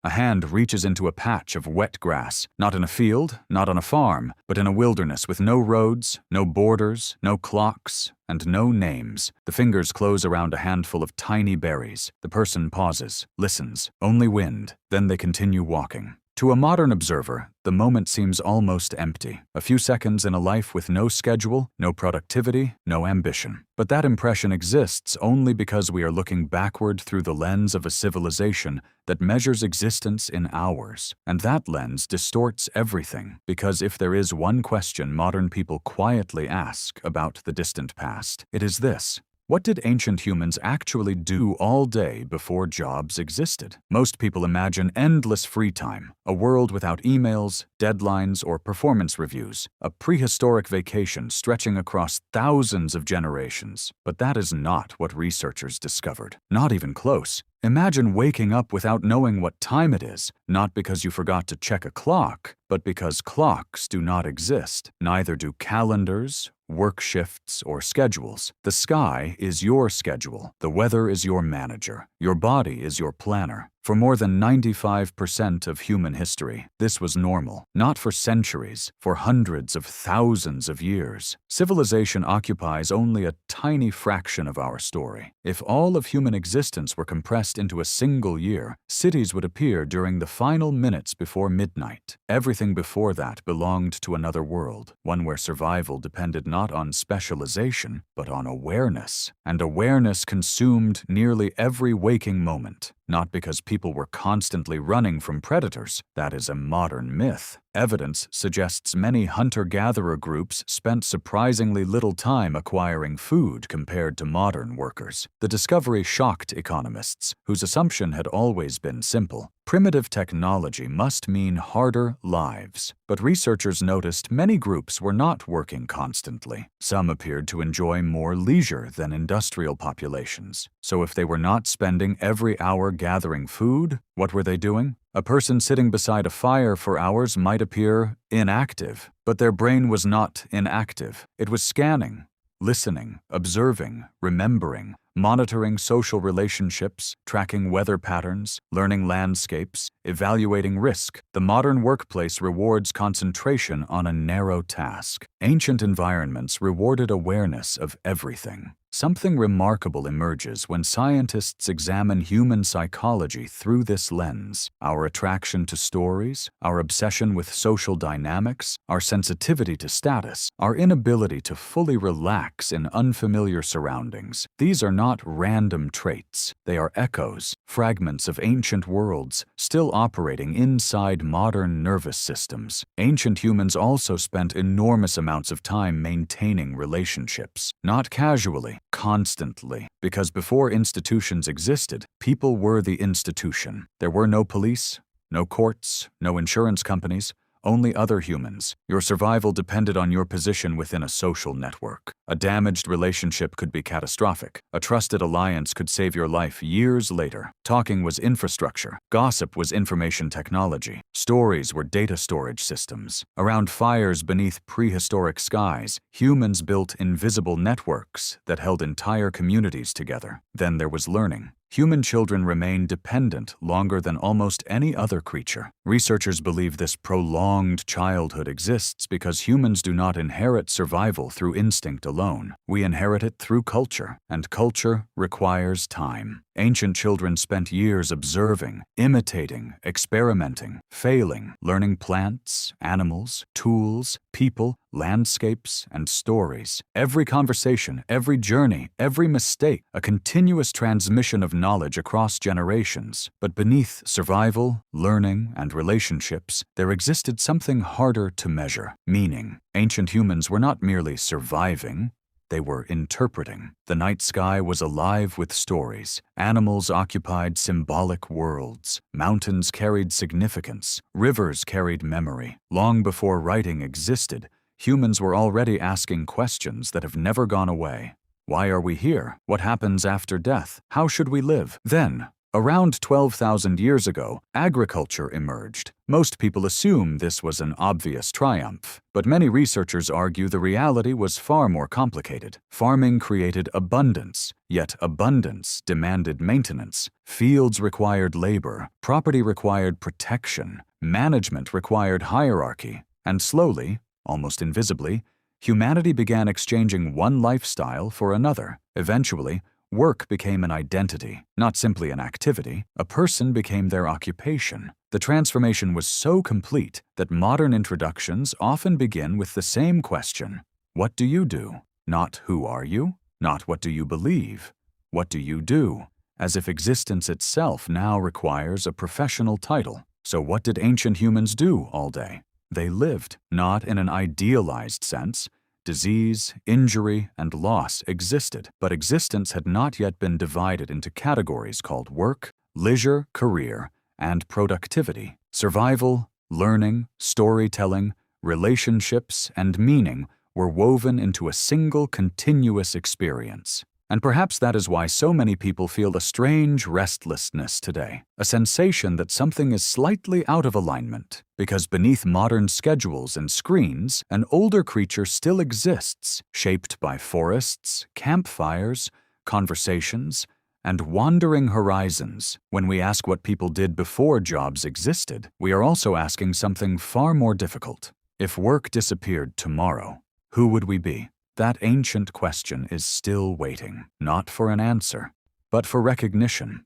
A hand reaches into a patch of wet grass, not in a field, not on a farm, but in a wilderness with no roads, no borders, no clocks, and no names. The fingers close around a handful of tiny berries. The person pauses, listens, only wind, then they continue walking. To a modern observer, the moment seems almost empty. A few seconds in a life with no schedule, no productivity, no ambition. But that impression exists only because we are looking backward through the lens of a civilization that measures existence in hours. And that lens distorts everything, because if there is one question modern people quietly ask about the distant past, it is this: what did ancient humans actually do all day before jobs existed? Most people imagine endless free time, a world without emails, deadlines, or performance reviews, a prehistoric vacation stretching across thousands of generations. But that is not what researchers discovered. Not even close. Imagine waking up without knowing what time it is, not because you forgot to check a clock, but because clocks do not exist. Neither do calendars, work shifts, or schedules. The sky is your schedule. The weather is your manager. Your body is your planner. For more than 95% of human history, this was normal. Not for centuries, for hundreds of thousands of years. Civilization occupies only a tiny fraction of our story. If all of human existence were compressed into a single year, cities would appear during the final minutes before midnight. Everything before that belonged to another world, one where survival depended not on specialization, but on awareness. And awareness consumed nearly every waking moment. Not because people were constantly running from predators. That is a modern myth. Evidence suggests many hunter-gatherer groups spent surprisingly little time acquiring food compared to modern workers. The discovery shocked economists, whose assumption had always been simple: primitive technology must mean harder lives. But researchers noticed many groups were not working constantly. Some appeared to enjoy more leisure than industrial populations. So if they were not spending every hour gathering food, what were they doing? A person sitting beside a fire for hours might appear inactive, but their brain was not inactive. It was scanning, listening, observing, remembering, monitoring social relationships, tracking weather patterns, learning landscapes, evaluating risk. The modern workplace rewards concentration on a narrow task. Ancient environments rewarded awareness of everything. Something remarkable emerges when scientists examine human psychology through this lens. Our attraction to stories, our obsession with social dynamics, our sensitivity to status, our inability to fully relax in unfamiliar surroundings. These are not random traits. They are echoes, fragments of ancient worlds still operating inside modern nervous systems. Ancient humans also spent enormous amounts of time maintaining relationships, not casually, constantly, because before institutions existed, people were the institution. There were no police, no courts, no insurance companies, only other humans. Your survival depended on your position within a social network. A damaged relationship could be catastrophic. A trusted alliance could save your life years later. Talking was infrastructure. Gossip was information technology. Stories were data storage systems. Around fires beneath prehistoric skies, humans built invisible networks that held entire communities together. Then there was learning. Human children remain dependent longer than almost any other creature. Researchers believe this prolonged childhood exists because humans do not inherit survival through instinct alone. We inherit it through culture, and culture requires time. Ancient children spent years observing, imitating, experimenting, failing, learning plants, animals, tools, people, landscapes, and stories. Every conversation, every journey, every mistake, a continuous transmission of knowledge across generations. But beneath survival, learning, and relationships, there existed something harder to measure: meaning. Ancient humans were not merely surviving, they were interpreting. The night sky was alive with stories. Animals occupied symbolic worlds. Mountains carried significance. Rivers carried memory. Long before writing existed, humans were already asking questions that have never gone away. Why are we here? What happens after death? How should we live? Then, Around 12,000 years ago, agriculture emerged. Most people assume this was an obvious triumph, but many researchers argue the reality was far more complicated. Farming created abundance, yet abundance demanded maintenance. Fields required labor, property required protection, management required hierarchy, and slowly, almost invisibly, humanity began exchanging one lifestyle for another. Eventually, work became an identity, not simply an activity. A person became their occupation. The transformation was so complete that modern introductions often begin with the same question: what do you do? Not who are you? Not what do you believe? What do you do? As if existence itself now requires a professional title. So what did ancient humans do all day? They lived, not in an idealized sense. Disease, injury, and loss existed, but existence had not yet been divided into categories called work, leisure, career, and productivity. Survival, learning, storytelling, relationships, and meaning were woven into a single continuous experience. And perhaps that is why so many people feel a strange restlessness today, a sensation that something is slightly out of alignment, because beneath modern schedules and screens, an older creature still exists, shaped by forests, campfires, conversations, and wandering horizons. When we ask what people did before jobs existed, we are also asking something far more difficult. If work disappeared tomorrow, who would we be? That ancient question is still waiting, not for an answer, but for recognition.